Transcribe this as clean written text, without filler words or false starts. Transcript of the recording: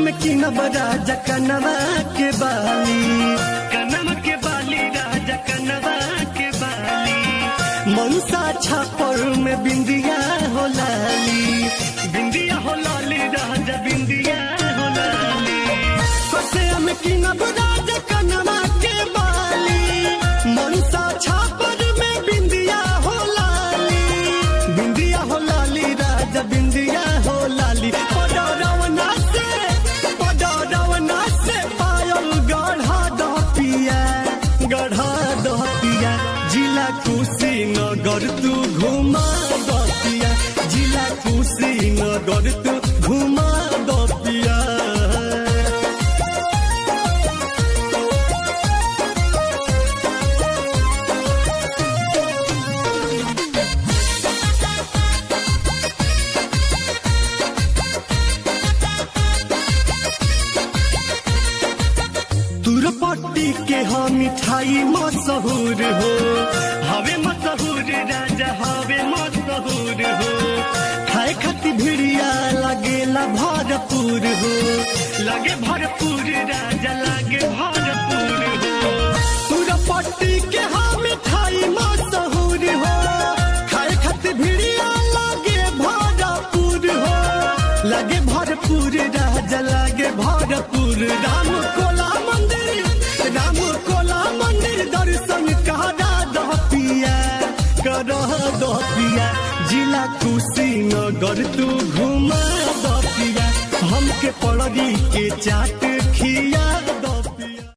में की न राजा कनवा के बाली, कनवा के बाली राजा कनवा के बाली, मनसा छापर में बिंदिया हो लाली, बिंदिया हो लाली राजा बिंदिया हो लाली, कसे में की न राजा कनवा के बाली, मनसा छापर में बिंदिया हो लाली, बिंदिया हो लाली राजा बिंदिया हो लाली, कुशीनगर तू घुमा दतिया, जिला कुशीनगर तू घुमा दतिया। तुरपट्टी के हम मिठाई मशहूर हो, हवे मशहूर राजा हवे मशहूर हो, खाए खाती भिड़िया लगेला भरपूर हो, लगे भरपूर राजा लगे भरपूर हो, तुरपट्टी के हम मिठाई मशहूर हो, खाए खाती भिड़िया लगे भरपूर हो, लगे भरपूर राजा लगे भरपूर। राम कोला मंदिर दर्शन करा दतिया, जिला कुशीनगर तू घुमा दतिया, हमके पड़री के चाट खिया